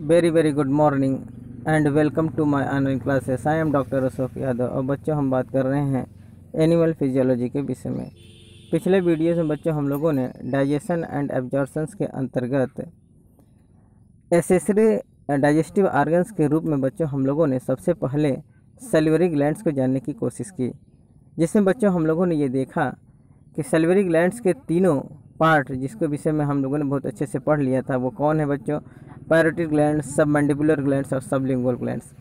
Very good morning and welcome to my online classes. I am doctor Ashok Yadav. और बच्चों, हम बात कर रहे हैं एनिमल फिजियोलॉजी के विषय में। पिछले वीडियोस में बच्चों हम लोगों ने डाइजेशन एंड एब्जॉर्प्शंस के अंतर्गत एसेसरी डाइजेस्टिव ऑर्गन्स के रूप में बच्चों हम लोगों ने सबसे पहले सैलिवरी ग्लैंड्स को जानने की कोशिश की, जिसमें बच्चों हम लोगों ने ये देखा कि सैलिवरी ग्लैंड्स के तीनों पार्ट, जिसके विषय में हम लोगों ने बहुत अच्छे से पढ़ लिया था, वो कौन है बच्चों? पैरोटिड ग्लैंड्स, सबमैंडिबुलर ग्लैंड्स और सबलिंगुअल ग्लैंड्स।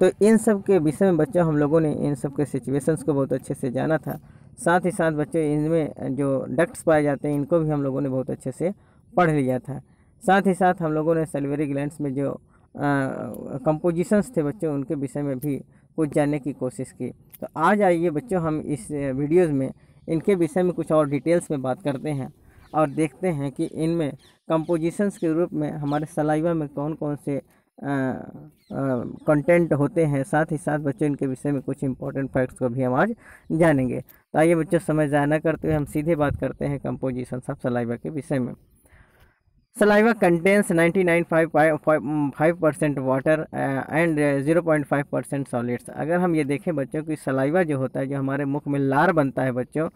तो इन सब के विषय में बच्चों हम लोगों ने इन सब के सिचुएशंस को बहुत अच्छे से जाना था। साथ ही साथ बच्चों इनमें जो डक्ट्स पाए जाते हैं इनको भी हम लोगों ने बहुत अच्छे से पढ़ लिया था। साथ ही साथ हम लोगों ने सैलिवरी ग्लैंड्स में जो कंपोजिशंस थे बच्चों, उनके विषय में भी कुछ जानने की कोशिश की। तो आज आइए बच्चों, हम इस वीडियोज़ में इनके विषय में कुछ और डिटेल्स में बात करते हैं और देखते हैं कि इनमें कंपोजिशंस के रूप में हमारे सलाइवा में कौन कौन से कंटेंट होते हैं। साथ ही साथ बच्चों इनके विषय में कुछ इंपॉर्टेंट फैक्ट्स को भी हम आज जानेंगे। तो आइए बच्चों, समय ज़ाया न करते हुए हम सीधे बात करते हैं कंपोजिशंस ऑफ सलाइवा के विषय में। Saliva contains 99.5% water and 0.5% solids. अगर हम ये देखें बच्चों की सलाइवा जो होता है, जो हमारे मुख में लार बनता है बच्चों,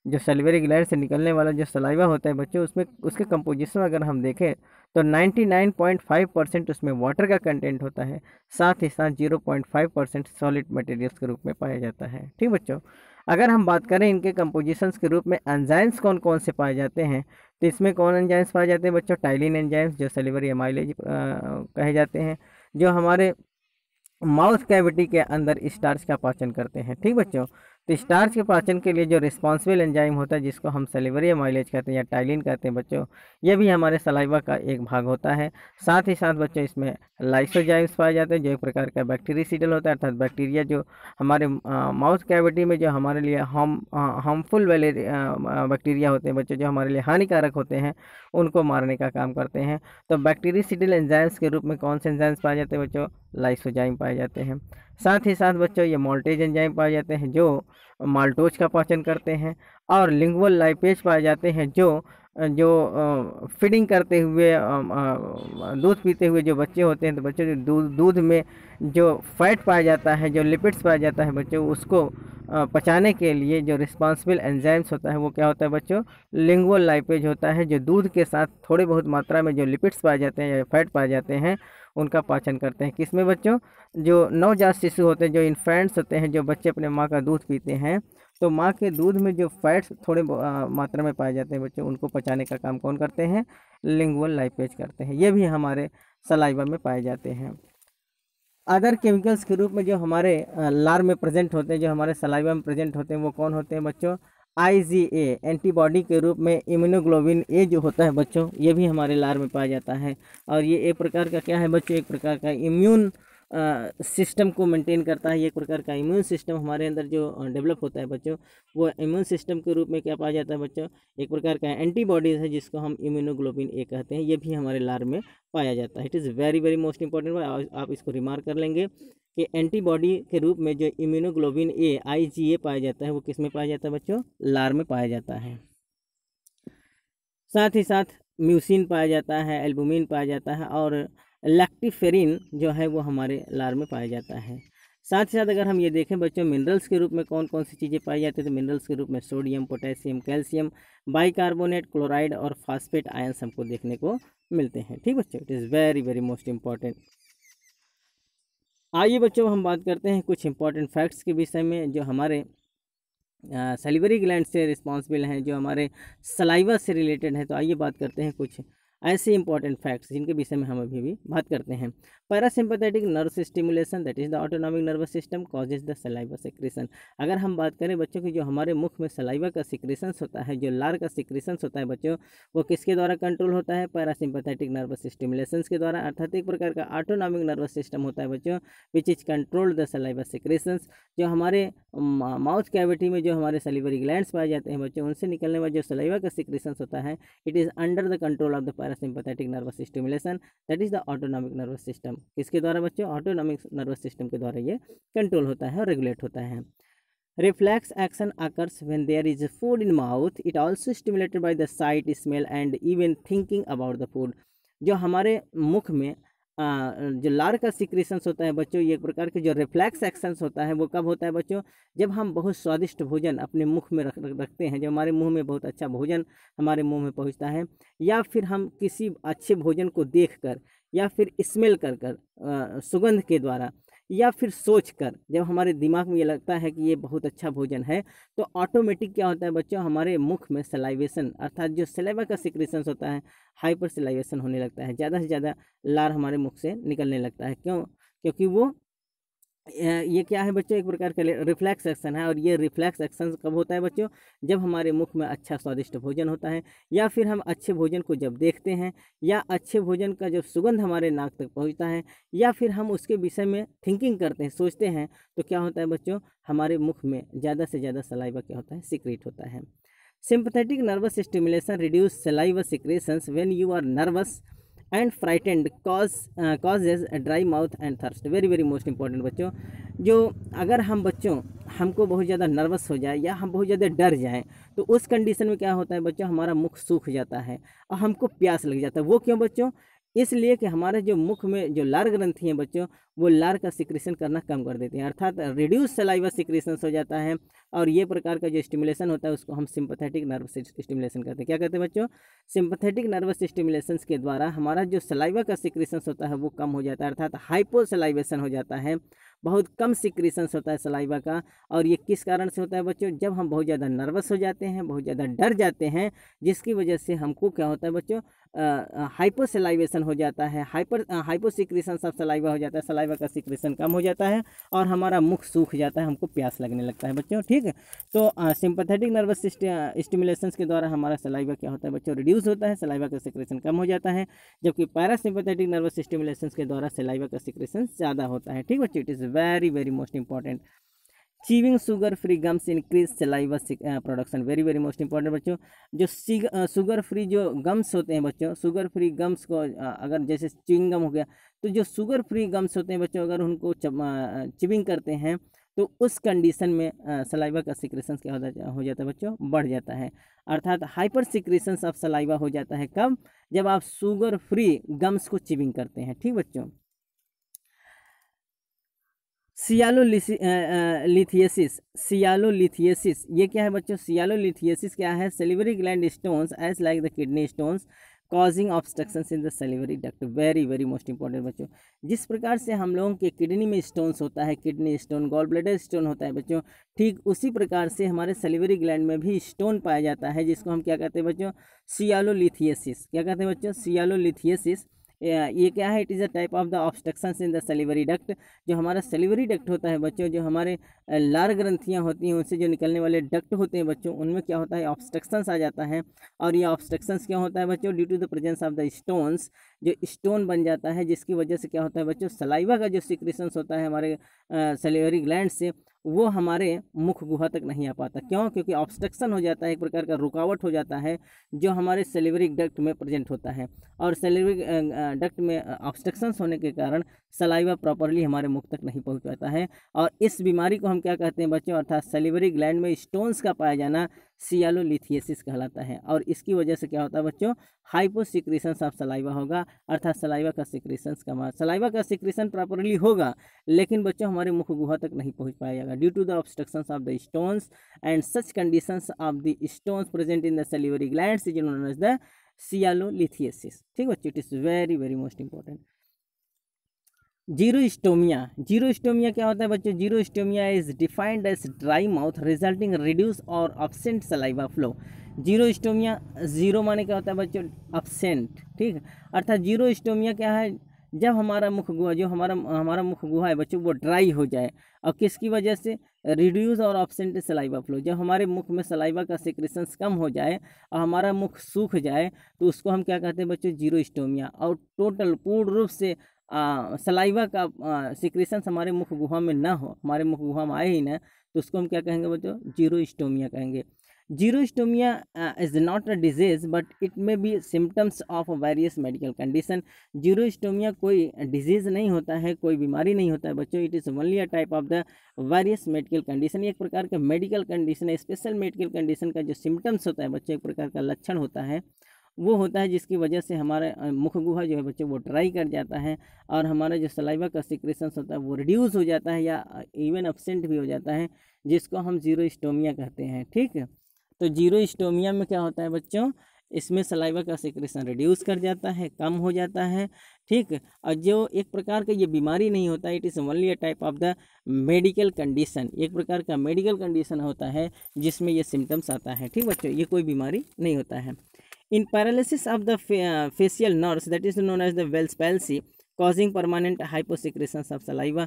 जो सैलिवरी ग्लैंड से निकलने वाला जो सलाइवा होता है बच्चों, उसमें उसके कंपोजिशन अगर हम देखें तो 99.5% उसमें वाटर का कंटेंट होता है। साथ ही साथ 0.5% सॉलिड मटेरियल्स के रूप में पाया जाता है। ठीक बच्चों, अगर हम बात करें इनके कंपोजिशंस के रूप में एंजाइम्स कौन कौन से पाए जाते हैं, तो इसमें कौन एंजाइम्स पाए जाते हैं बच्चों? टाइलिन एंजाइम्स, जो सैलिवरी एमाइलेज कहे जाते हैं, जो हमारे माउथ कैविटी के अंदर स्टार्च का पाचन करते हैं। ठीक बच्चों, तो स्टार्च के पाचन के लिए जो रिस्पॉन्सिबल एंजाइम होता है, जिसको हम सैलिवरी एमाइलेज कहते हैं या टाइलिन कहते हैं बच्चों, ये भी हमारे सलाइवा का एक भाग होता है। साथ ही साथ बच्चों इसमें लाइसोजाइम्स पाए जाते हैं, जो एक प्रकार का बैक्टीरियासीडल होता है, अर्थात बैक्टीरिया जो हमारे माउथ कैविटी में जो हमारे लिए हार्मफुल वाले बैक्टीरिया होते हैं बच्चों, जो हमारे लिए हानिकारक होते हैं, उनको मारने का काम करते हैं। तो बैक्टीरियासीडल एंजाइम्स के रूप में कौन से एंजाइम्स पाए जाते हैं बच्चों? लाइसोजाइम पाए जाते हैं। साथ ही साथ बच्चों ये मोल्टेज एंजाइम पाए जाते हैं, जो माल्टोज का पाचन करते हैं। और लिंगुअल लाइपेज पाए जाते हैं, जो जो फीडिंग करते हुए दूध पीते हुए जो बच्चे होते हैं, तो बच्चों जो दूध में जो फैट पाया जाता है, जो लिपिड्स पाया जाता है बच्चों, उसको पचाने के लिए जो रिस्पॉन्सिबल एंजाइम्स होता है वो क्या होता है बच्चों? लिंगुअल लाइपेज होता है, जो दूध के साथ थोड़े बहुत मात्रा में जो लिपिड्स पाए जाते हैं या फैट पाए जाते हैं उनका पाचन करते हैं। किसमें बच्चों? जो नवजात शिशु होते हैं, जो इन्फेंट्स होते हैं, जो बच्चे अपने माँ का दूध पीते हैं, तो माँ के दूध में जो फैट्स थोड़े मात्रा में पाए जाते हैं बच्चों, उनको पचाने का काम कौन करते हैं? लिंगुअल लाइपेज करते हैं। ये भी हमारे सलाइवा में पाए जाते हैं। अदर केमिकल्स के रूप में जो हमारे लार में प्रेजेंट होते हैं, जो हमारे सलाइवा में प्रेजेंट होते हैं, वो कौन होते हैं बच्चों? IgA एंटीबॉडी के रूप में इम्यूनोग्लोबिन ए जो होता है बच्चों, ये भी हमारे लार में पाया जाता है। और ये एक प्रकार का क्या है बच्चों? एक प्रकार का इम्यून सिस्टम को मेंटेन करता है। ये एक प्रकार का इम्यून सिस्टम हमारे अंदर जो डेवलप होता है बच्चों, वो इम्यून सिस्टम के रूप में क्या पाया जाता है बच्चों? एक प्रकार का एंटीबॉडीज़ है, जिसको हम इम्यूनोग्लोबिन ए कहते हैं। ये भी हमारे लार में पाया जाता है। It is very most important. आप इसको रिमार्क कर लेंगे कि एंटीबॉडी के रूप में जो इम्यूनोग्लोबिन ए IgA पाया जाता है, वो किस में पाया जाता है बच्चों? लार में पाया जाता है। साथ ही साथ म्यूसिन पाया जाता है, एल्बुमिन पाया जाता है, और लैक्टिफेरिन जो है वो हमारे लार में पाया जाता है। साथ ही साथ अगर हम ये देखें बच्चों, मिनरल्स के रूप में कौन कौन सी चीज़ें पाई जाती है, तो मिनरल्स के रूप में sodium, potassium, calcium, bicarbonate, chloride और फास्फेट आयंस हमको देखने को मिलते हैं। ठीक बच्चों, it is very most important. आइए बच्चों, हम बात करते हैं कुछ इंपॉर्टेंट फैक्ट्स के विषय में, जो हमारे सैलिवरी ग्लैंड से रिस्पॉन्सिबल हैं, जो हमारे सलाइवा से रिलेटेड हैं। तो आइए बात करते हैं कुछ ऐसे इंपॉर्टेंट फैक्ट्स जिनके विषय में हम अभी भी बात करते हैं। Parasympathetic nerve stimulation, that is the autonomic nervous system causes the saliva secretion. अगर हम बात करें बच्चों की, जो हमारे मुख में सलाइवा का सिक्रेशंस होता है, जो लार का सिक्रेशंस होता है बच्चों, वो किसके द्वारा कंट्रोल होता है? पैरासिम्पैथेटिक नर्वस स्टिमुलेशंस के द्वारा। अर्थात एक प्रकार का ऑटोनॉमिक नर्वस सिस्टम होता है बच्चों, which is control the saliva secretions. जो हमारे माउथ कैविटी में जो हमारे सलिवरी ग्लैंड्स पाए जाते हैं बच्चों, उनसे निकलने वाला जो सलाइवा का सिक्रेशंस होता है, it is under the control of the parasympathetic nervous stimulation, that is the autonomic nervous system. किसके द्वारा बच्चों? ऑटोनॉमिक नर्वस सिस्टम के द्वारा ये कंट्रोल होता है और रेगुलेट होता है। Reflex action occurs when there is food in mouth. It also stimulated by the sight, smell and even thinking about the food. जो हमारे मुख में जो लार का सिक्रेशंस होता है बच्चों, ये एक प्रकार के जो रिफ्लेक्स एक्शंस होता है वो कब होता है बच्चों, जब हम बहुत स्वादिष्ट भोजन अपने मुख में रखते हैं, जब हमारे मुंह में बहुत अच्छा भोजन हमारे मुंह में पहुंचता है, या फिर हम किसी अच्छे भोजन को देखकर या फिर स्मेल कर कर सुगंध के द्वारा या फिर सोच कर जब हमारे दिमाग में ये लगता है कि ये बहुत अच्छा भोजन है, तो ऑटोमेटिक क्या होता है बच्चों, हमारे मुख में सलाइवेशन अर्थात जो सलाइवा का सिक्रेशंस होता है हाइपर सलाइवेशन होने लगता है, ज़्यादा से ज़्यादा लार हमारे मुख से निकलने लगता है। क्यों? क्योंकि वो ये क्या है बच्चों, एक प्रकार का रिफ्लेक्स एक्शन है। और ये रिफ्लेक्स एक्शन कब होता है बच्चों, जब हमारे मुख में अच्छा स्वादिष्ट भोजन होता है, या फिर हम अच्छे भोजन को जब देखते हैं, या अच्छे भोजन का जब सुगंध हमारे नाक तक पहुंचता है, या फिर हम उसके विषय में थिंकिंग करते हैं, सोचते हैं, तो क्या होता है बच्चों, हमारे मुख में ज़्यादा से ज़्यादा सलाइवा क्या होता है, सीक्रेट होता है। Sympathetic nervous stimulation reduce saliva secretions when you are nervous and frightened causes dry mouth and thirst. Very very most important बच्चों, जो अगर हम बच्चों हमको बहुत ज़्यादा नर्वस हो जाए या हम बहुत ज़्यादा डर जाएं, तो उस कंडीशन में क्या होता है बच्चों, हमारा मुख सूख जाता है और हमको प्यास लग जाता है। वो क्यों बच्चों, इसलिए कि हमारे जो मुख में जो लार ग्रंथि हैं बच्चों, वो लार का सिक्रेशन करना कम कर देती हैं, अर्थात रिड्यूस सलाइवा सिक्रेशन हो जाता है। और ये प्रकार का जो स्टिमुलेशन होता है उसको हम सिंपैथेटिक नर्वस स्टिमुलेशन कहते हैं। क्या कहते हैं बच्चों, सिंपैथेटिक नर्वस स्टिमुलेशन के द्वारा हमारा जो सलाइवा का सिक्रेशन होता है वो कम हो जाता है, अर्थात हाइपोसलाइवेशन हो जाता है, बहुत कम सिक्रेशन होता है सलाइवा का। और ये किस कारण से होता है बच्चों, जब हम बहुत ज़्यादा नर्वस हो जाते हैं, बहुत ज़्यादा डर जाते हैं, जिसकी वजह से हमको क्या होता है बच्चों, हाइपोसलाइवेशन हो जाता है, हाइपोसिक्रेशन ऑफ सलाइवा हो जाता है, सलाइवा का सिक्रेशन कम हो जाता है और हमारा मुख सूख जाता है, हमको प्यास लगने लगता है बच्चों। ठीक है, तो सिंपैथेटिक नर्वस स्टिमुलेशन के द्वारा हमारा सलाइवा क्या होता है बच्चों, रिड्यूस होता है, सलाइवा का सिक्रेशन कम हो जाता है, जबकि पैरासिम्पैथेटिक नर्वस स्टिमुलेशन के द्वारा सलाइवा का सिक्रेशन ज़्यादा होता है। ठीक बच्चों, it is very very most important. Chewing sugar free gums increase saliva production. Very very most important बच्चों, जो शुगर फ्री जो गम्स होते हैं बच्चों, शुगर फ्री गम्स को अगर जैसे च्युइंग गम हो गया, तो जो शुगर फ्री गम्स होते हैं बच्चों, अगर उनको चिविंग करते हैं तो उस कंडीशन में सलाइवा का सिक्रेशन क्या हो जाता है बच्चों, बढ़ जाता है, अर्थात हाइपर सिक्रेशन ऑफ सलाइवा हो जाता है। कब? जब आप शुगर फ्री गम्स को चिविंग करते हैं। ठीक बच्चों, सियालोलिथियसिस ये क्या है बच्चों, सियालोलिथियसिस क्या है, salivary gland stones as like the kidney stones causing obstructions in the salivary duct. Very very most important बच्चों, जिस प्रकार से हम लोगों के किडनी में स्टोन्स होता है, kidney stone, gall bladder stone होता है बच्चों, ठीक उसी प्रकार से हमारे सेलिवरी ग्लैंड में भी स्टोन पाया जाता है, जिसको हम क्या कहते हैं बच्चों, सियालोलिथियसिस। क्या कहते हैं बच्चों, सियालोलिथियसिस। ये क्या है, it is a type of the obstructions in the salivary duct. जो हमारा सेलिवरी डक्ट होता है बच्चों, जो हमारे लार ग्रंथियां होती हैं, उनसे जो निकलने वाले डक्ट होते हैं बच्चों, उनमें क्या होता है, ऑब्स्ट्रक्शंस आ जाता है। और ये ऑब्स्ट्रक्शंस क्या होता है बच्चों, due to the presence of the stones, जो स्टोन बन जाता है, जिसकी वजह से क्या होता है बच्चों, सलाइवा का जो सिक्रेशंस होता है हमारे सेलिवरी ग्लैंड से, वो हमारे मुख गुहा तक नहीं आ पाता। क्यों? क्योंकि ऑब्स्ट्रक्शन हो जाता है, एक प्रकार का रुकावट हो जाता है जो हमारे सेलिवरी डक्ट में प्रेजेंट होता है। और सेलिवरी डक्ट में ऑब्स्ट्रक्शंस होने के कारण सलाइवा प्रॉपरली हमारे मुख तक नहीं पहुंच पाता है। और इस बीमारी को हम क्या कहते हैं बच्चों, अर्थात सेलिवरी ग्लैंड में स्टोन्स का पाया जाना सियालोलिथियसिस कहलाता है। और इसकी वजह से क्या होता है बच्चों, हाइपोसिक्रेशंस ऑफ सलाइवा होगा, अर्थात सलाइवा का सिक्रेशंस कम, सलाइवा का सिक्रेशन प्रॉपरली होगा, लेकिन बच्चों हमारे मुख गुहा तक नहीं पहुंच पाएगा, due to the obstructions of the stones and such conditions of the stones present in the salivary glands is known as the sialolithiasis. ठीक बच्चों, it is very very most important. Xerostomia. Xerostomia क्या होता है बच्चों, xerostomia is defined as dry mouth resulting reduce और absent saliva flow. Xerostomia, zero माने क्या होता है बच्चों, absent। ठीक, अर्थात जीरोस्टोमिया क्या है, जब हमारा मुख गुहा, जो हमारा मुख गुहा है बच्चों, वो ड्राई हो जाए, और किसकी वजह से, रिड्यूस और absent सलाइवा फ्लो। जब हमारे मुख में सलाइवा का सिक्रेशंस कम हो जाए और हमारा मुख सूख जाए, तो उसको हम क्या कहते हैं बच्चों, जीरोस्टोमिया। और टोटल पूर्ण रूप से सलाइवा का सिक्रेशन हमारे मुख गुहा में ना हो, हमारे मुख गुहा में आए ही ना, तो उसको हम क्या कहेंगे बच्चों, जीरोस्टोमिया कहेंगे। Xerostomia is not a disease but it may be symptoms of various medical condition. Xerostomia कोई डिजीज नहीं होता है, कोई बीमारी नहीं होता है बच्चों, it is only a type of the various medical condition. ये एक प्रकार का मेडिकल कंडीशन है, स्पेशल मेडिकल कंडीशन का जो सिम्टम्स होता है बच्चों, एक प्रकार का लक्षण होता है। वो होता है जिसकी वजह से हमारा मुख गुहा जो है बच्चों वो ड्राई कर जाता है और हमारा जो सलाइवा का सिक्रेशंस होता है वो रिड्यूस हो जाता है या इवन एब्सेंट भी हो जाता है, जिसको हम जीरोस्टोमिया कहते हैं। ठीक है, तो जीरोस्टोमिया में क्या होता है बच्चों, इसमें सलाइवा का सिक्रेशन रिड्यूस कर जाता है, कम हो जाता है। ठीक है, और जो एक प्रकार का ये बीमारी नहीं होता, it is only a type of the medical condition, एक प्रकार का मेडिकल कंडीशन होता है जिसमें ये सिम्टम्स आता है। ठीक बच्चों, ये कोई बीमारी नहीं होता है। In paralysis of the facial nerves that is known as the Bell's palsy causing permanent hyposecretions of saliva.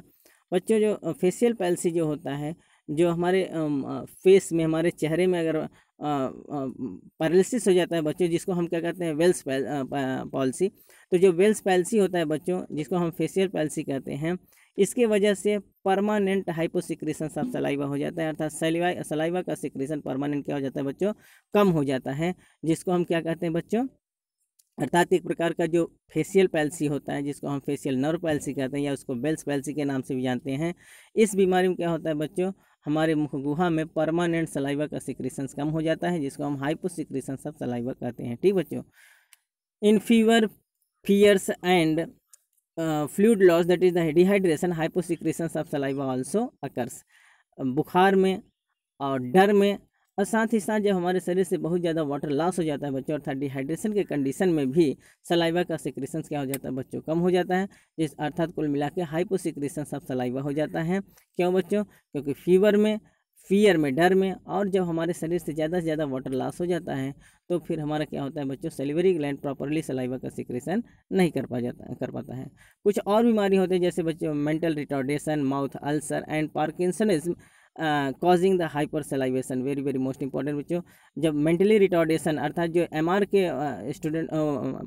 बच्चों जो फेशियल पैल्सी जो होता है, जो हमारे फेस में, हमारे चेहरे में अगर पैरालिसिस हो जाता है बच्चों, जिसको हम क्या कहते हैं वेल्स पॉल्सी, तो जो वेल्स पैल्सी होता है बच्चों, जिसको हम फेशियल पैल्सी कहते हैं, इसके वजह से परमानेंट हाइपोसिक्रेशन ऑफ सलाइवा हो जाता है, अर्थात सलाइवा का सिक्रेशन परमानेंट क्या हो जाता है बच्चों, कम हो जाता है, जिसको हम क्या कहते हैं बच्चों, अर्थात एक प्रकार का जो फेशियल पैल्सी होता है, जिसको हम फेशियल नर्व पैल्सी कहते हैं या उसको बेल्स पैल्सी के नाम से भी जानते हैं। इस बीमारी में क्या होता है बच्चों, हमारे मुख गुहा में परमानेंट सलाइवा का सिक्रेशंस कम हो जाता है, जिसको हम हाइपोसिक्रेशंस ऑफ सलाइवा कहते हैं। ठीक बच्चों, in fever, fears and fluid loss that is the dehydration, hyposecretions of saliva also occurs. बुखार में और डर में और साथ ही साथ जब हमारे शरीर से बहुत ज़्यादा वाटर लॉस हो जाता है बच्चों, अर्थात डिहाइड्रेशन के कंडीशन में भी सलाइवा का सिक्रेशंस क्या हो जाता है बच्चों, कम हो जाता है, जिस अर्थात कुल मिला के हाइपोसिक्रेशंस ऑफ सलाइवा हो जाता है। क्यों बच्चों, क्योंकि फीवर में, फियर में, डर में, और जब हमारे शरीर से ज़्यादा वाटर लॉस हो जाता है तो फिर हमारा क्या होता है बच्चों, सलिवरी ग्लैंड प्रॉपरली सलाइवा का सिक्रेशन नहीं कर पाता है। कुछ और बीमारी होते हैं जैसे बच्चों mental retardation, mouth ulcer and parkinsonism causing the hyper salivation. Very very most important बच्चों, जब मेंटली रिटार्डेशन अर्थात जो एमआर के स्टूडेंट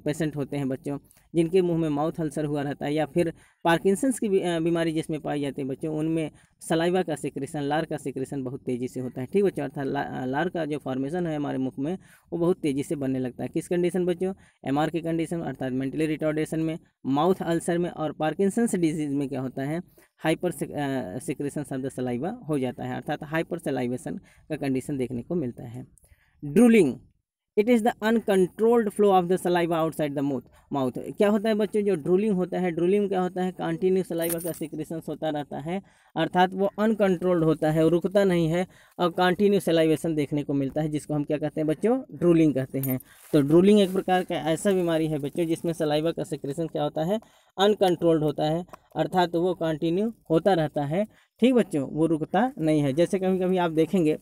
पेशेंट होते हैं बच्चों, जिनके मुंह में माउथ अल्सर हुआ रहता है, या फिर पार्किंसंस की बीमारी जिसमें पाई जाती है बच्चों, उनमें सलाइवा का सिक्रेशन, लार का सिक्रेशन बहुत तेज़ी से होता है। ठीक बच्चों, अर्थात लार का जो फॉर्मेशन है हमारे मुख में वो बहुत तेज़ी से बनने लगता है। किस कंडीशन बच्चों, एमआर के कंडीशन अर्थात मेंटली रिटार्डेशन में, माउथ अल्सर में, और पार्किंसंस डिजीज़ में क्या होता है, hyper secretion of the saliva हो जाता है, अर्थात हाइपर सलाइवेशन का कंडीशन देखने को मिलता है। Drooling, it is the uncontrolled flow of the saliva outside the mouth. क्या होता है बच्चों, जो ड्रूलिंग होता है, ड्रूलिंग क्या होता है, कंटिन्यू सलाइवा का सिक्रेशंस होता रहता है, अर्थात वो अनकंट्रोल्ड होता है, रुकता नहीं है और कंटिन्यू सलाइवेशन देखने को मिलता है, जिसको हम क्या कहते हैं बच्चों, ड्रूलिंग कहते हैं। तो ड्रूलिंग एक प्रकार का ऐसा बीमारी है बच्चों जिसमें सलाइवा का सिक्रेशन क्या होता है, अनकंट्रोल्ड होता है, अर्थात वो कंटिन्यू होता रहता है। ठीक बच्चों, वो रुकता नहीं है। जैसे कभी कभी आप देखेंगे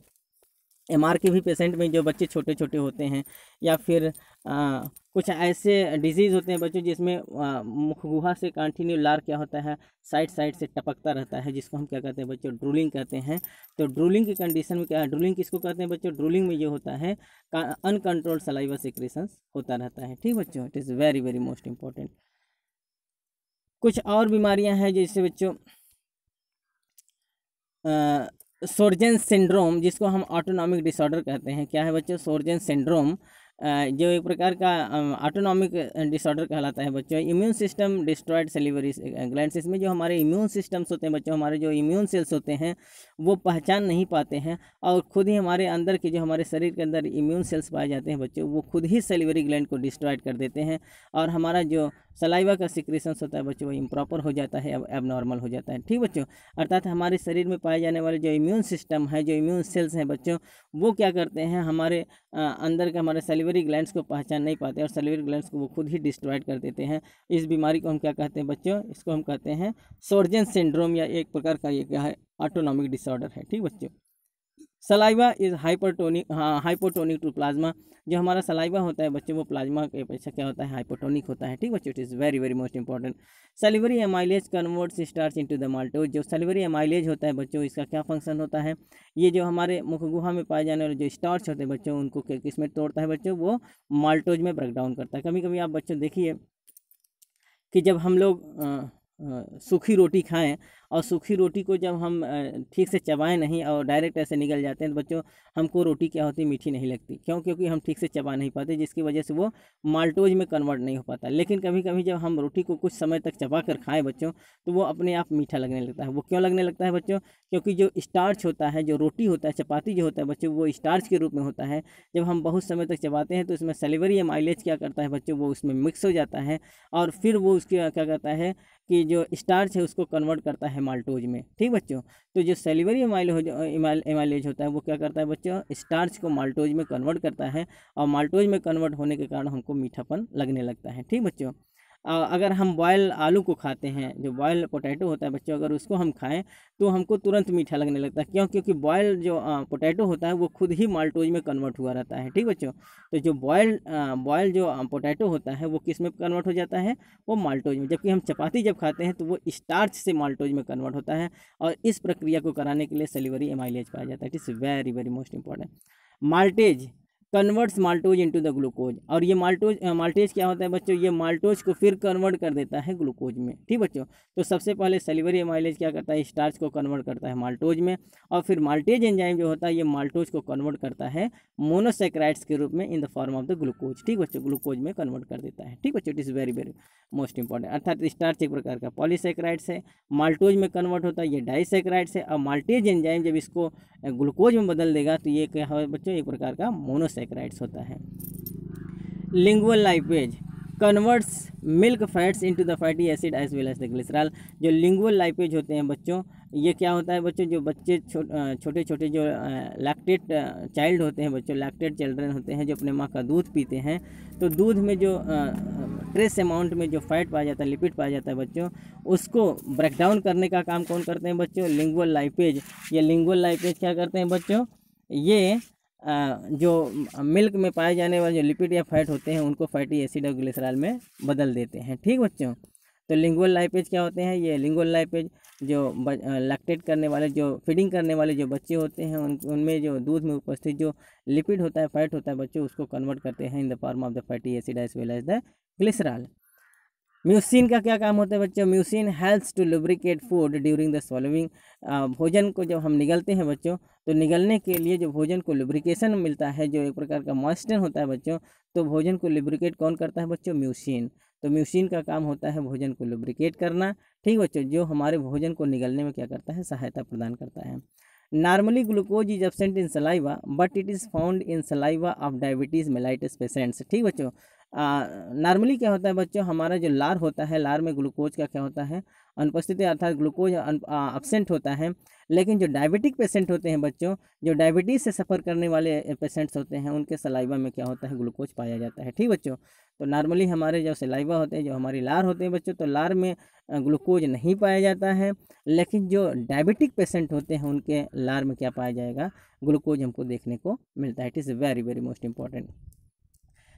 एमआर के भी पेशेंट में जो बच्चे छोटे छोटे होते हैं, या फिर कुछ ऐसे डिजीज़ होते हैं बच्चों जिसमें मुख गुहा से कंटिन्यू लार क्या होता है, साइड साइड से टपकता रहता है, जिसको हम क्या कहते हैं बच्चों, ड्रूलिंग कहते हैं। तो ड्रूलिंग की कंडीशन में क्या है, ड्रूलिंग किसको कहते हैं बच्चों, ड्रूलिंग में ये होता है अनकंट्रोल्ड सलाइवा सिक्रेशंस होता रहता है। ठीक बच्चों, it is very very most important. कुछ और बीमारियां हैं जैसे बच्चों सोर्जेंस सिंड्रोम, जिसको हम ऑटोनॉमिक डिसऑर्डर कहते हैं। क्या है बच्चों, सोर्जेंस सिंड्रोम जो एक प्रकार का ऑटोनॉमिक डिसऑर्डर कहलाता है बच्चों। Immune system destroyed salivary glands, इसमें जो हमारे इम्यून सिस्टम्स होते हैं बच्चों, हमारे जो इम्यून सेल्स होते हैं वो पहचान नहीं पाते हैं और खुद ही हमारे अंदर के जो हमारे शरीर के अंदर इम्यून सेल्स पाए जाते हैं बच्चों, वो खुद ही सलिवरी ग्लैंड को डिस्ट्रॉयड कर देते हैं और हमारा जो सलाइवा का सिक्रेशंस होता है बच्चों वो इम्प्रॉपर हो जाता है, एबनॉर्मल हो जाता है। ठीक बच्चों, अर्थात हमारे शरीर में पाए जाने वाले जो इम्यून सिस्टम है, जो इम्यून सेल्स हैं बच्चों, वो क्या करते हैं, हमारे अंदर के हमारे सलिवरी ग्लैंड्स को पहचान नहीं पाते और सलिवरी ग्लैंड्स को वो खुद ही डिस्ट्रॉयड कर देते हैं। इस बीमारी को हम क्या कहते हैं बच्चों, इसको हम कहते हैं सोर्जेंस सिंड्रोम, या एक प्रकार का ये क्या है, ऑटोनॉमिक डिसऑर्डर है। ठीक बच्चों, saliva is hypotonic to plasma, जो हमारा सलाइवा होता है बच्चों वो प्लाज्मा के अपेक्षा क्या होता है, हाइपोटोनिक होता है। ठीक बच्चों, it is very very most important. Salivary amylase converts starch into the maltose, जो सलिवरी एमाइलेज होता है बच्चों, इसका क्या फंक्शन होता है, ये जो हमारे मुख गुहा में पाए जाने वाले जो स्टार्च होते हैं बच्चों, उनको किस में तोड़ता है बच्चों, वो माल्टोज में ब्रेक डाउन करता है। कभी कभी आप बच्चों देखिए कि जब हम लोग सूखी रोटी खाएं और सूखी रोटी को जब हम ठीक से चबाएं नहीं और डायरेक्ट ऐसे निकल जाते हैं तो बच्चों हमको रोटी क्या होती है, मीठी नहीं लगती। क्यों? क्योंकि हम ठीक से चबा नहीं पाते, जिसकी वजह से वो माल्टोज में कन्वर्ट नहीं हो पाता। लेकिन कभी कभी जब हम रोटी को कुछ समय तक चबा कर खाएं बच्चों, तो वो अपने आप मीठा लगने लगता है। वो क्यों लगने लगता है बच्चों? क्योंकि जो स्टार्च होता है, जो रोटी होता है, चपाती जो होता है बच्चों, वो स्टार्च के रूप में होता है। जब हम बहुत समय तक चबाते हैं तो उसमें सलिवरी माइलेज क्या करता है बच्चों, वो उसमें मिक्स हो जाता है और फिर वो उसके क्या करता है कि जो स्टार्च है उसको कन्वर्ट करता है माल्टोज में। ठीक बच्चों, तो जो सलिवरी माइलेज होता है वो क्या करता है बच्चों, स्टार्च को माल्टोज में कन्वर्ट करता है और माल्टोज में कन्वर्ट होने के कारण हमको मीठापन लगने लगता है। ठीक बच्चों, अगर हम बॉयल आलू को खाते हैं, जो बॉयल पोटैटो होता है बच्चों, अगर उसको हम खाएं तो हमको तुरंत मीठा लगने लगता है। क्यों? क्योंकि बॉयल जो पोटैटो होता है वो खुद ही माल्टोज में कन्वर्ट हुआ रहता है। ठीक बच्चों, तो जो बॉयल जो पोटैटो होता है वो किस में कन्वर्ट हो जाता है, वो माल्टोज में। जबकि हम चपाती जब खाते हैं तो वो स्टार्च से माल्टोज में कन्वर्ट होता है और इस प्रक्रिया को कराने के लिए सलिवरी एमाइलेज पाया जाता है। It is very very most important. Maltase converts maltose into the glucose, और ये माल्टेज क्या होता है बच्चों, ये माल्टोज को फिर कन्वर्ट कर देता है ग्लूकोज में। ठीक बच्चों, तो सबसे पहले सलिवरी एमाइलेज क्या करता है, स्टार्च को कन्वर्ट करता है माल्टोज में, और फिर माल्टेज एंजाइम जो होता है ये माल्टोज को कन्वर्ट करता है मोनोसेक्राइड्स के रूप में इन the form of the glucose. ठीक बच्चों, ग्लूकोज में कन्वर्ट कर देता है। ठीक बच्चों, it is very very most important. अर्थात स्टार्च एक प्रकार का पॉलीसेक्राइड्स है, माल्टोज में कन्वर्ट होता है, ये डाइसेक्राइड्स है, और माल्टेज एंजाइम जब इसको ग्लूकोज में बदल देगा तो ये क्या है बच्चों, एक प्रकार का मोनोसेक्राइड्स होता है। Lingual lipase converts milk fats into the fatty acid as well as the glycerol. जो लिंगुअल लाइपेज होते हैं बच्चों, ये क्या होता है बच्चों, जो बच्चे छोटे छोटे जो लैक्टेट चाइल्ड होते हैं बच्चों, लैक्टेट चिल्ड्रन होते हैं जो अपने माँ का दूध पीते हैं, तो दूध में जो ट्रेस अमाउंट में जो फैट पाया जाता है, लिपिड पाया जाता है बच्चों, उसको ब्रेक डाउन करने का काम कौन करते हैं बच्चों, लिंगुअल लाइपेज। ये लिंगुअल लाइपेज क्या करते हैं बच्चों, ये जो मिल्क में पाए जाने वाले जो लिपिड या फैट होते हैं उनको फैटी एसिड और ग्लिसरॉल में बदल देते हैं। ठीक बच्चों, तो लिंगुअल लाइपेज क्या होते हैं, ये लिंगुअल लाइपेज जो लैक्टेट करने वाले, जो फीडिंग करने वाले जो बच्चे होते हैं उनमें जो दूध में उपस्थित जो लिपिड होता है, फैट होता है बच्चों, उसको कन्वर्ट करते हैं in the form of the fatty acid as well as the glycerol. Mucin का क्या काम होता है बच्चों, mucin helps to lubricate food during the swallowing। भोजन को जब हम निगलते हैं बच्चों, तो निगलने के लिए जो भोजन को लुब्रिकेशन मिलता है, जो एक प्रकार का मॉइस्चर होता है बच्चों, तो भोजन को लुब्रिकेट कौन करता है बच्चों, म्यूसिन। तो म्यूसिन का काम होता है भोजन को लुब्रिकेट करना। ठीक बच्चों, जो हमारे भोजन को निगलने में क्या करता है, सहायता प्रदान करता है। Normally glucose is absent in saliva but it is found in saliva of diabetes mellitus patients. ठीक बच्चों, नॉर्मली क्या होता है बच्चों, हमारा जो लार होता है, लार में ग्लूकोज का क्या होता है, अनुपस्थिति, अर्थात ग्लूकोज अब्सेंट होता है। लेकिन जो डायबिटिक पेशेंट होते हैं बच्चों, जो डायबिटीज़ से सफ़र करने वाले पेशेंट्स होते हैं, उनके सलाइवा में क्या होता है, ग्लूकोज पाया जाता है। ठीक बच्चों, तो नॉर्मली हमारे जो सलाइवा होते हैं, जो हमारी लार होते हैं बच्चों, तो लार में ग्लूकोज नहीं पाया जाता है। लेकिन जो डायबिटिक पेशेंट होते हैं उनके लार में क्या पाया जाएगा, ग्लूकोज हमको देखने को मिलता है। It is very very most important.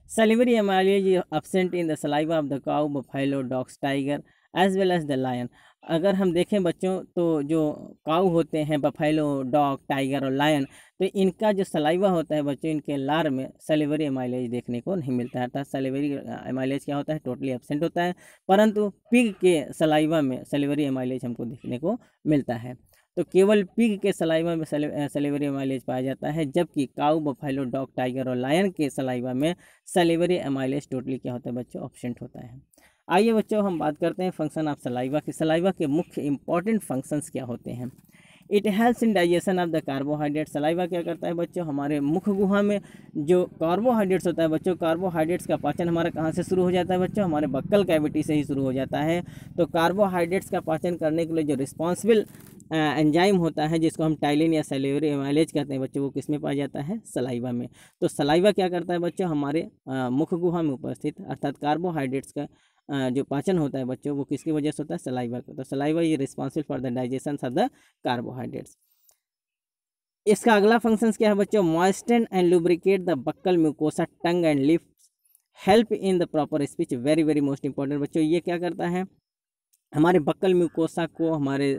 Salivary amylase is absent in the saliva of the cow, buffalo, dogs, tiger as well as the lion। अगर हम देखें बच्चों तो जो काऊ होते हैं, बफेलो, डॉग, टाइगर और लायन, तो इनका जो सलाइवा होता है बच्चों, इनके लार में सलिवरी एमाइलेज देखने को नहीं मिलता है। अर्थात सलिवरी एमाइलेज क्या होता है, टोटली एब्सेंट होता है। परंतु पिग के सलाइवा में सलिवरी एमाइलेज हमको देखने को मिलता है। तो केवल पिग के सलाइवा में सलिवरी एमाइलेज पाया जाता है, जबकि काऊ, बफेलो, डॉग, टाइगर और लायन के सलाइवा में सलिवरी एमाइलेज टोटली क्या होता है बच्चों, एब्सेंट होता है। आइए बच्चों हम बात करते हैं फंक्शन ऑफ सलाइवा की। सलाइवा के मुख्य इंपॉर्टेंट फंक्शंस क्या होते हैं। It helps in digestion of the carbohydrate. Saliva क्या करता है बच्चों, हमारे मुख गुहा में जो कार्बोहाइड्रेट्स होता है बच्चों, कार्बोहाइड्रेट्स का पाचन हमारा कहाँ से शुरू हो जाता है बच्चों, हमारे बक्कल कैविटी से ही शुरू हो जाता है। तो कार्बोहाइड्रेट्स का पाचन करने के लिए जो रिस्पॉन्सिबल एंजाइम होता है, जिसको हम टाइलिन या सलिवरी एमाइलेज कहते हैं बच्चों, वो किस में पाया जाता है, सलाइवा में। तो सलाइवा क्या करता है बच्चों, हमारे मुख गुहा में उपस्थित अर्थात कार्बोहाइड्रेट्स का जो पाचन होता है बच्चों, वो किसकी वजह से होता है, सलाइवा का। तो saliva is responsible for the digestion of the carbohydrates. इसका अगला फंक्शन क्या है बच्चों, moisten and lubricate the buccal mucosa, tongue and lips, help in the proper speech. Very very most important बच्चों, ये क्या करता है, हमारे बक्कल म्यूकोसा को, हमारे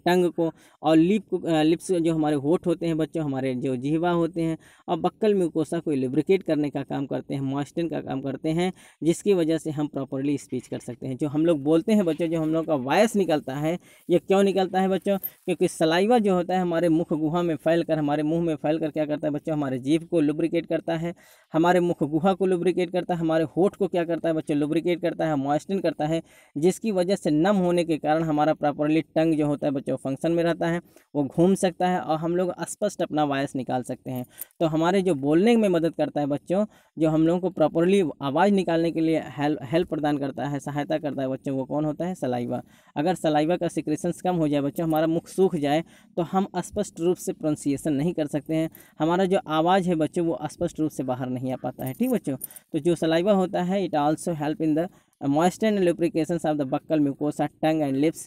टंग को, और लिप्स जो हमारे होठ होते हैं बच्चों, हमारे जो जिह्वा होते हैं, और बक्कल म्यूकोसा को लुब्रिकेट करने का काम करते हैं, मॉइस्चन का काम करते हैं, जिसकी वजह से हम प्रॉपरली स्पीच कर सकते हैं। जो हम लोग बोलते हैं बच्चों, जो हम लोग का वॉइस निकलता है, ये क्यों निकलता है बच्चों? क्योंकि सलाइवा जो होता है हमारे मुख गुहा में फैल कर, हमारे मुँह में फैल कर क्या करता है बच्चों? हमारे जीभ को लुब्रिकेट करता है, हमारे मुख गुहा को लुब्रिकेट करता है, हमारे होठ को क्या करता है बच्चों? लुब्रिकेट करता है, मॉइस्चन करता है, जिसकी वजह से नम होने के कारण हमारा प्रॉपरली टंग जो होता है बच्चों फंक्शन में रहता है, वो घूम सकता है, और हम लोग स्पष्ट अपना वॉइस निकाल सकते हैं। तो हमारे जो बोलने में मदद करता है बच्चों, जो हम लोगों को प्रॉपरली आवाज़ निकालने के लिए हेल्प प्रदान करता है, सहायता करता है बच्चों, वो कौन होता है? सलाइवा। अगर सलाइवा का सिक्रेशंस कम हो जाए बच्चों, हमारा मुख सूख जाए, तो हम स्पष्ट रूप से प्रोनाउंसिएशन नहीं कर सकते हैं, हमारा जो आवाज़ है बच्चों वो स्पष्ट रूप से बाहर नहीं आ पाता है। ठीक बच्चों, तो जो सलाइवा होता है, it also help in the moisten and lubrications of the buccal mucosa, tongue and lips.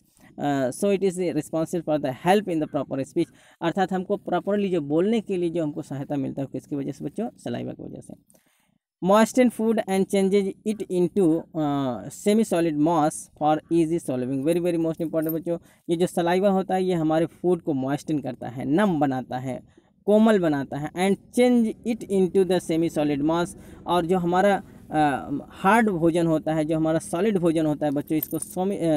So it is responsible for the help in the proper speech। अर्थात हमको प्रॉपरली जो बोलने के लिए जो हमको सहायता मिलता है, किसकी वजह से बच्चों? सलाइवा की वजह से। moisten food and changes it into semi solid mass for easy solving. Very very most important बच्चों, ये जो सलाइवा होता है ये हमारे फूड को मॉइस्टन करता है, नम बनाता है, कोमल बनाता है, and change it into the semi solid मास। और जो हमारा हार्ड भोजन होता है, जो हमारा सॉलिड भोजन होता है बच्चों, इसको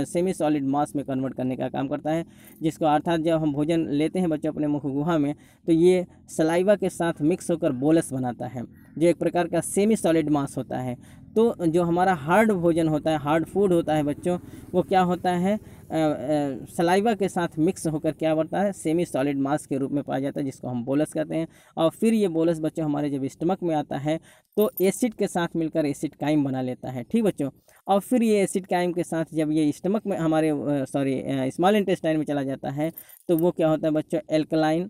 सेमी सॉलिड मास में कन्वर्ट करने का काम करता है, जिसको अर्थात जब हम भोजन लेते हैं बच्चों अपने मुख गुहा में, तो ये सलाइवा के साथ मिक्स होकर बोलस बनाता है, जो एक प्रकार का सेमी सॉलिड मास होता है। तो जो हमारा हार्ड भोजन होता है, हार्ड फूड होता है बच्चों, वो क्या होता है? सलाइवा के साथ मिक्स होकर क्या बनता है? सेमी सॉलिड मास के रूप में पाया जाता है, जिसको हम बोलस कहते हैं। और फिर ये बोलस बच्चों हमारे जब स्टमक में आता है, तो एसिड के साथ मिलकर एसिड काइम बना लेता है। ठीक बच्चों, और फिर ये एसिड काइम के साथ जब ये स्टमक में हमारे स्मॉल इंटेस्टाइन में चला जाता है, तो वो क्या होता है बच्चों? एल्कलाइन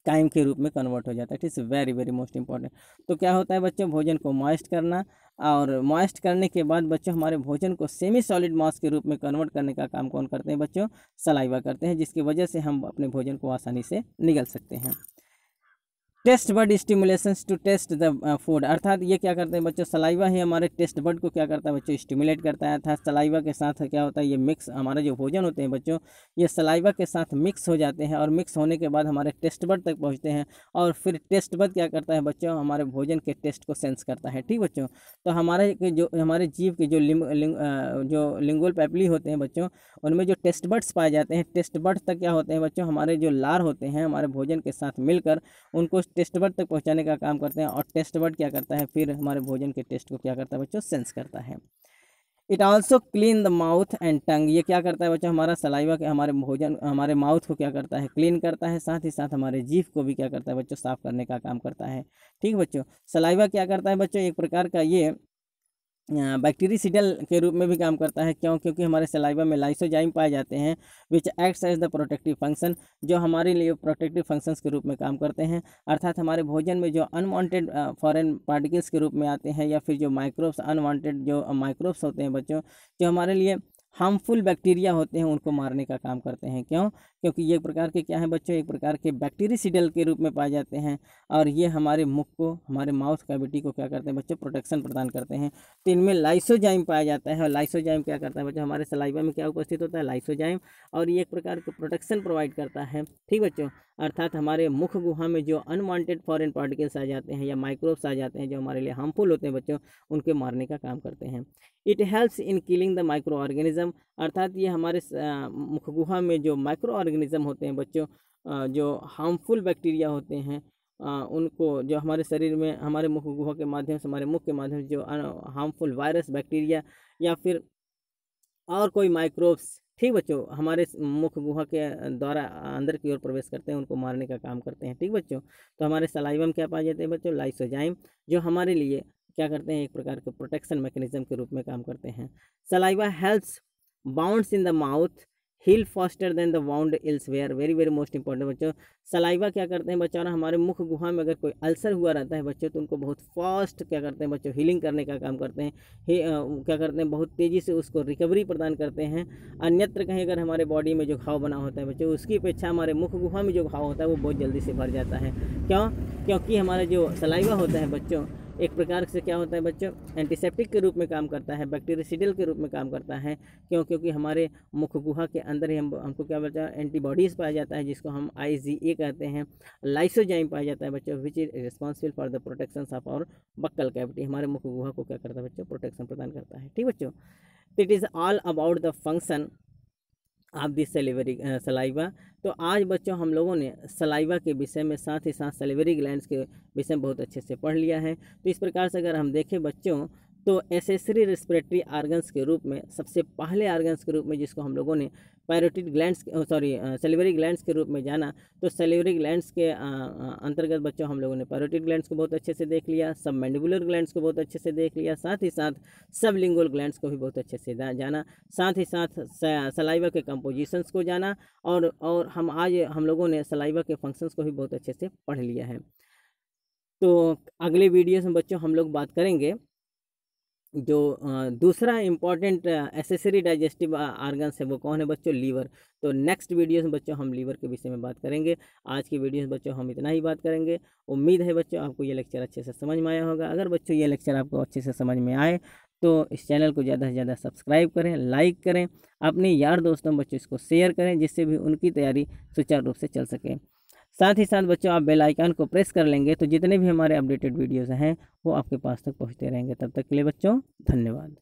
काइम के रूप में कन्वर्ट हो जाता है। ठीक है, वेरी वेरी मोस्ट इंपॉर्टेंट। तो क्या होता है बच्चों? भोजन को मॉइस्ट करना, और मॉइस्ट करने के बाद बच्चों हमारे भोजन को सेमी सॉलिड मास के रूप में कन्वर्ट करने का काम कौन करते हैं बच्चों? सलाइवा करते हैं, जिसकी वजह से हम अपने भोजन को आसानी से निगल सकते हैं। Taste bud stimulations to taste the food. अर्थात ये क्या करते हैं बच्चों? सलाइवा ही हमारे टेस्ट बड को क्या करता है बच्चों? स्टिमुलेट करता है। अर्थात सलाइवा के साथ क्या होता है? ये मिक्स हमारे जो भोजन होते हैं बच्चों, ये सलाइवा के साथ मिक्स हो जाते हैं, और मिक्स होने के बाद हमारे टेस्ट बड तक पहुँचते हैं, और फिर टेस्ट बड क्या करता है बच्चों? हमारे भोजन के टेस्ट को सेंस करता है। ठीक बच्चों, तो हमारे जीव के जो लिंगुअल पैपिली होते हैं बच्चों, उनमें जो टेस्ट बड्स पाए जाते हैं, टेस्ट बड तक क्या होते हैं बच्चों? हमारे जो लार होते हैं हमारे भोजन के साथ मिलकर उनको टेस्ट बड तक पहुंचाने का काम करते हैं, और टेस्ट बड क्या करता है? फिर हमारे भोजन के टेस्ट को क्या करता है बच्चों? सेंस करता है। It also clean the mouth and tongue. ये क्या करता है बच्चों? हमारा सलाइवा के हमारे माउथ को क्या करता है? क्लीन करता है, साथ ही साथ हमारे जीभ को भी क्या करता है बच्चों? साफ करने का काम करता है। ठीक बच्चों, सलाइवा क्या करता है बच्चों? एक प्रकार का ये बैक्टीरिसिडल के रूप में भी काम करता है। क्यों? क्योंकि हमारे सलाइवा में लाइसोजाइम पाए जाते हैं, which acts as the protective function, जो हमारे लिए प्रोटेक्टिव फंक्शंस के रूप में काम करते हैं। अर्थात हमारे भोजन में जो अनवांटेड फॉरेन पार्टिकल्स के रूप में आते हैं, या फिर जो माइक्रोब्स, अनवांटेड जो माइक्रोब्स होते हैं बच्चों, जो हमारे लिए हार्मफुल बैक्टीरिया होते हैं, उनको मारने का काम करते हैं। क्यों? क्योंकि ये एक प्रकार के क्या है बच्चों? एक प्रकार के बैक्टीरिसिडल के रूप में पाए जाते हैं, और ये हमारे मुख को, हमारे माउथ कैविटी को क्या करते हैं बच्चों? प्रोटेक्शन प्रदान करते हैं। तो इनमें लाइसोजाइम पाया जाता है, और लाइसोजाइम क्या करता है बच्चों? हमारे सलाइवा में क्या उपस्थित होता है? लाइसोजाइम, और ये एक प्रकार के प्रोटेक्शन प्रोवाइड करता है। ठीक बच्चों, अर्थात हमारे मुख गुहा में जो अनवांटेड फॉरेन पार्टिकल्स आ जाते हैं, या माइक्रोब्स आ जाते हैं, जो हमारे लिए हार्मफुल होते हैं बच्चों, उनके मारने का काम करते हैं। It helps in killing the micro organism. अर्थात ये हमारे मुख गुहा में जो माइक्रो ऑर्गेनिज्म होते हैं बच्चों, जो हार्मफुल बैक्टीरिया होते हैं, उनको, जो हमारे शरीर में हमारे मुख गुहा के माध्यम से, हमारे मुख के माध्यम से जो हार्मफुल वायरस, बैक्टीरिया, या फिर और कोई माइक्रोब्स, ठीक बच्चों, हमारे मुख गुहा के द्वारा अंदर की ओर प्रवेश करते हैं, उनको मारने का काम करते हैं। ठीक बच्चों, तो हमारे सलाइवा में क्या पाए जाते हैं बच्चों? लाइसोजाइम, जो हमारे लिए क्या करते हैं? एक प्रकार के प्रोटेक्शन मैकेनिज्म के रूप में काम करते हैं। Saliva helps wounds in the mouth heal faster than the wound elsewhere. Very very most important बच्चों, सलाइवा क्या करते हैं बच्चों? हमारे मुख गुहा में अगर कोई अल्सर हुआ रहता है बच्चों, तो उनको बहुत फास्ट क्या करते हैं बच्चों? हीलिंग करने का काम करते हैं। क्या करते हैं? बहुत तेज़ी से उसको रिकवरी प्रदान करते हैं। अन्यत्र कहीं अगर हमारे बॉडी में जो घाव बना होता है बच्चों, उसकी अपेक्षा हमारे मुख गुहा में जो घाव होता है वो बहुत जल्दी से भर जाता है। क्यों? क्योंकि हमारा जो सलाइवा होता है बच्चों, एक प्रकार से क्या होता है बच्चों, एंटीसेप्टिक के रूप में काम करता है, बैक्टीरियासिडल के रूप में काम करता है। क्योंकि हमारे मुख गुहा के अंदर ही हमको क्या बोलता है, एंटीबॉडीज़ पाया जाता है, जिसको हम IgA कहते हैं। लाइसोजाइम पाया जाता है बच्चों, which is responsible for the protection of our buccal cavity. हमारे मुख गुहा को क्या करता है बच्चों, प्रोटेक्शन प्रदान करता है। ठीक बच्चों, it is all about the function of this salivary saliva. तो आज बच्चों हम लोगों ने सलाइवा के विषय में, साथ ही साथ सेलिवरी ग्लैंड्स के विषय में बहुत अच्छे से पढ़ लिया है। तो इस प्रकार से अगर हम देखें बच्चों, तो एसेसरी रेस्पिरेटरी आर्गन्स के रूप में, सबसे पहले आर्गन्स के रूप में जिसको हम लोगों ने पैरोटिड ग्लैंड्स सेलिवरी ग्लैंड्स के रूप में जाना, तो सेलिवरी ग्लैंड्स के अंतर्गत बच्चों हम लोगों ने पैरोटिड ग्लैंड्स को बहुत अच्छे से देख लिया, सब मैंडिबुलर ग्लैंड्स को बहुत अच्छे से देख लिया, साथ ही साथ सब लिंगुअल ग्लैंड्स को भी बहुत अच्छे से जाना, साथ ही साथ सलाइवा के कंपोजिशंस को जाना, और हम लोगों ने सलाइवा के फंक्शंस को भी बहुत अच्छे से पढ़ लिया है। तो अगले वीडियोस में बच्चों हम लोग बात करेंगे जो दूसरा इम्पॉर्टेंट एसेसरी डाइजेस्टिव आर्गन्स है, वो कौन है बच्चों, लीवर। तो नेक्स्ट वीडियो में बच्चों हम लीवर के विषय में बात करेंगे। आज की वीडियो में बच्चों हम इतना ही बात करेंगे। उम्मीद है बच्चों आपको ये लेक्चर अच्छे से समझ में आया होगा। अगर बच्चों ये लेक्चर आपको अच्छे से समझ में आए तो इस चैनल को ज़्यादा से ज़्यादा सब्सक्राइब करें, लाइक करें, अपने यार दोस्तों बच्चों इसको शेयर करें, जिससे भी उनकी तैयारी सुचारू रूप से चल सके। साथ ही साथ बच्चों आप बेल आइकन को प्रेस कर लेंगे तो जितने भी हमारे अपडेटेड वीडियोज़ हैं वो आपके पास तक पहुंचते रहेंगे। तब तक के लिए बच्चों धन्यवाद।